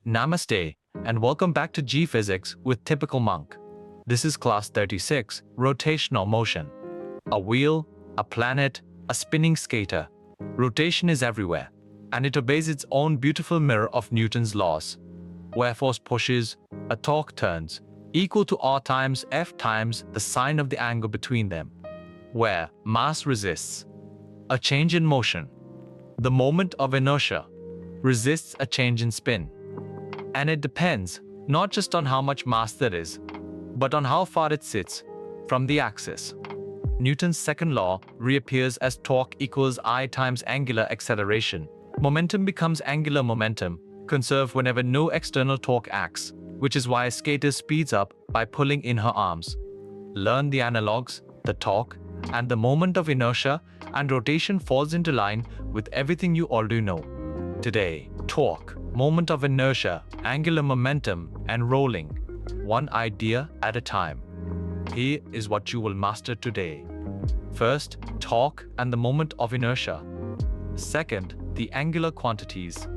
Namaste, and welcome back to JEE Physics with Typical Monk. This is class 36, rotational motion. A wheel, a planet, a spinning skater. Rotation is everywhere, and it obeys its own beautiful mirror of Newton's laws. Where force pushes, a torque turns, equal to R times F times the sine of the angle between them. Where mass resists, a change in motion. The moment of inertia resists a change in spin. And it depends not just on how much mass there is, but on how far it sits from the axis. Newton's second law reappears as torque equals I times angular acceleration. Momentum becomes angular momentum, conserved whenever no external torque acts, which is why a skater speeds up by pulling in her arms. Learn the analogues, the torque, and the moment of inertia, and rotation falls into line with everything you already know. Today, torque, moment of inertia, angular momentum, and rolling, one idea at a time. Here is what you will master today. First, torque and the moment of inertia. Second, the angular quantities.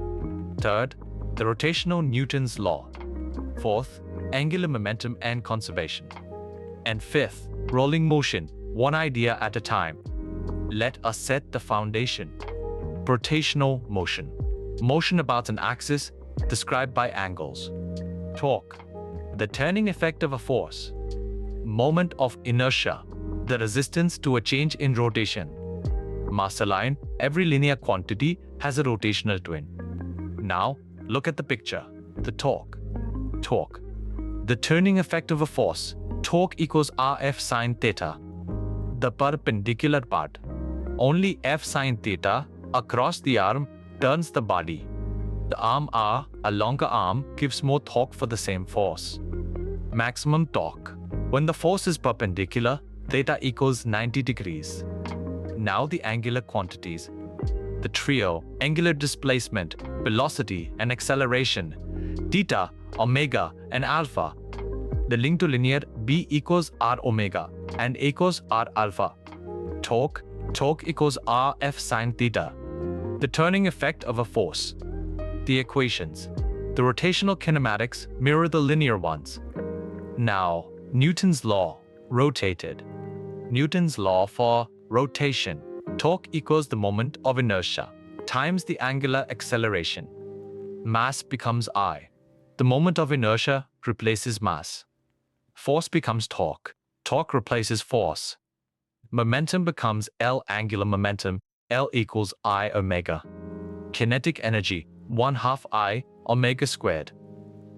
Third, the rotational Newton's law. Fourth, angular momentum and conservation. And fifth, rolling motion, one idea at a time. Let us set the foundation. Rotational motion. Motion about an axis described by angles. Torque, the turning effect of a force. Moment of inertia, the resistance to a change in rotation. Mass line, every linear quantity has a rotational twin. Now, look at the picture. The torque. Torque, the turning effect of a force. Torque equals Rf sine theta. The perpendicular part. Only F sine theta across the arm turns the body. The arm R, a longer arm, gives more torque for the same force. Maximum torque. When the force is perpendicular, theta equals 90 degrees. Now the angular quantities. The trio, angular displacement, velocity, and acceleration, theta, omega, and alpha. The link to linear B equals R omega, and A equals R alpha. Torque equals Rf sine theta. The turning effect of a force. The equations. The rotational kinematics mirror the linear ones. Now, Newton's law, rotated. Newton's law for rotation. Torque equals the moment of inertia times the angular acceleration. Mass becomes I. The moment of inertia replaces mass. Force becomes torque. Torque replaces force. Momentum becomes L angular momentum. L equals I omega. Kinetic energy, 1/2 I omega squared.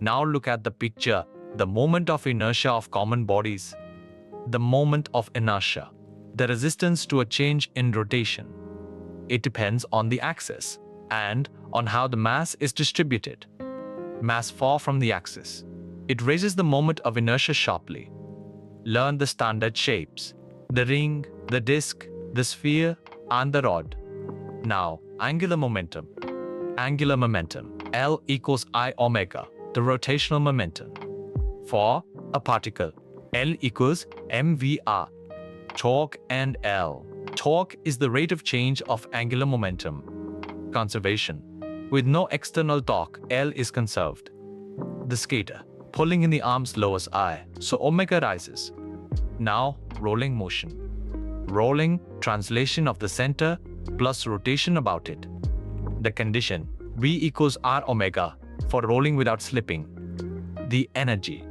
Now look at the picture. The moment of inertia of common bodies. The moment of inertia. The resistance to a change in rotation. It depends on the axis and on how the mass is distributed. Mass far from the axis. It raises the moment of inertia sharply. Learn the standard shapes. The ring, the disc, the sphere, and the rod. Now, angular momentum. Angular momentum. L equals I omega, the rotational momentum. For a particle, L equals mvr. Torque and L. Torque is the rate of change of angular momentum. Conservation. With no external torque, L is conserved. The skater, pulling in the arms lowers I, so omega rises. Now, rolling motion. Rolling, translation of the center, plus rotation about it. The condition, V equals R omega, for rolling without slipping. The energy.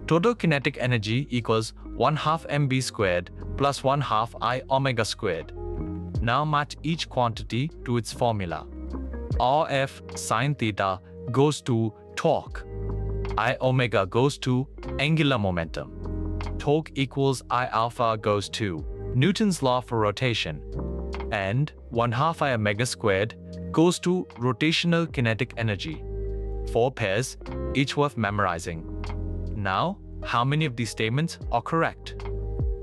Total kinetic energy equals 1/2 mv squared plus 1/2 I omega squared. Now match each quantity to its formula. Rf sine theta goes to torque. I omega goes to angular momentum. Torque equals I alpha goes to Newton's law for rotation. And 1/2 I omega squared goes to rotational kinetic energy. 4 pairs, each worth memorizing. Now, how many of these statements are correct?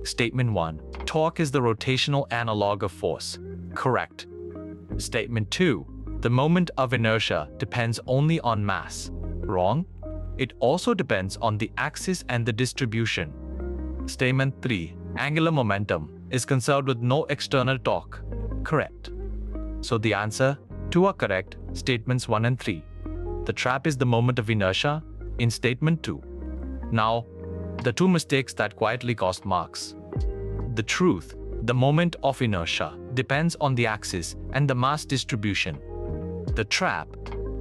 Statement 1. Torque is the rotational analog of force. Correct. Statement 2. The moment of inertia depends only on mass. Wrong. It also depends on the axis and the distribution. Statement 3. Angular momentum is conserved with no external torque. Correct. So the answer 2 are correct, statements 1 and 3. The trap is the moment of inertia in statement 2. Now, the two mistakes that quietly cost marks. The truth, the moment of inertia depends on the axis and the mass distribution. The trap,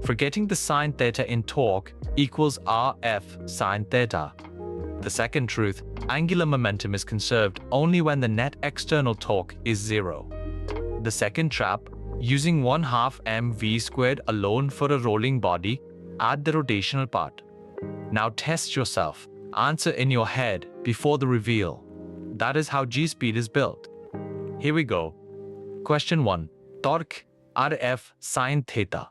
forgetting the sine theta in torque equals Rf sine theta. The second truth, angular momentum is conserved only when the net external torque is 0. The second trap, using 1/2 mv squared alone for a rolling body, add the rotational part. Now test yourself. Answer in your head before the reveal. That is how G speed is built. Here we go. Question 1. Torque Rf sine theta.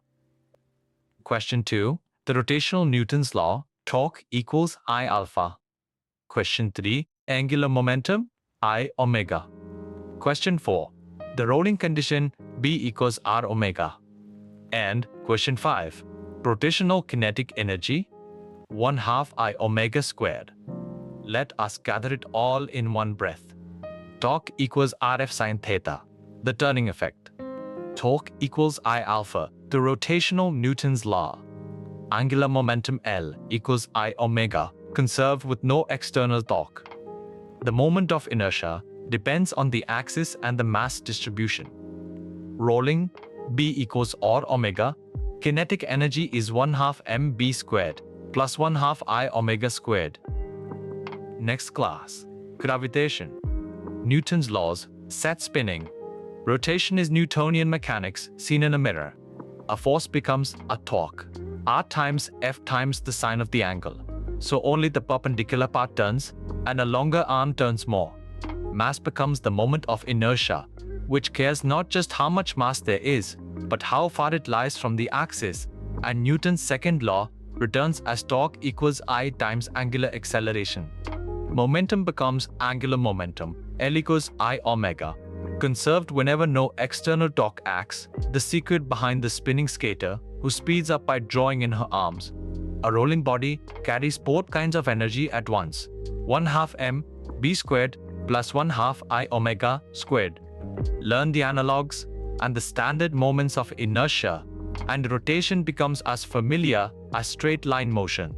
Question 2. The rotational Newton's law, torque equals I alpha. Question 3. Angular momentum, I omega. Question 4. The rolling condition, B equals R omega. And question 5. Rotational kinetic energy, 1/2 I omega squared. Let us gather it all in one breath. Torque equals Rf sine theta, the turning effect. Torque equals I alpha, the rotational Newton's law. Angular momentum L equals I omega, conserved with no external torque. The moment of inertia depends on the axis and the mass distribution. Rolling, B equals R omega. Kinetic energy is 1/2 mb squared plus 1/2 I omega squared. Next class. Gravitation. Newton's laws, set spinning. Rotation is Newtonian mechanics seen in a mirror. A force becomes a torque. R times F times the sine of the angle. So only the perpendicular part turns, and a longer arm turns more. Mass becomes the moment of inertia, which cares not just how much mass there is, but how far it lies from the axis, and Newton's second law returns as torque equals I times angular acceleration. Momentum becomes angular momentum, L equals I omega, conserved whenever no external torque acts, the secret behind the spinning skater who speeds up by drawing in her arms. A rolling body carries both kinds of energy at once, 1/2 m b squared plus 1/2 I omega squared. Learn the analogues and the standard moments of inertia, and rotation becomes as familiar as straight line motion.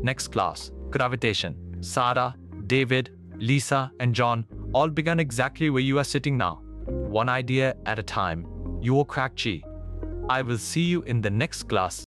Next class, gravitation. Sarah, David, Lisa, and John all began exactly where you are sitting now. One idea at a time. You will crack G. I will see you in the next class.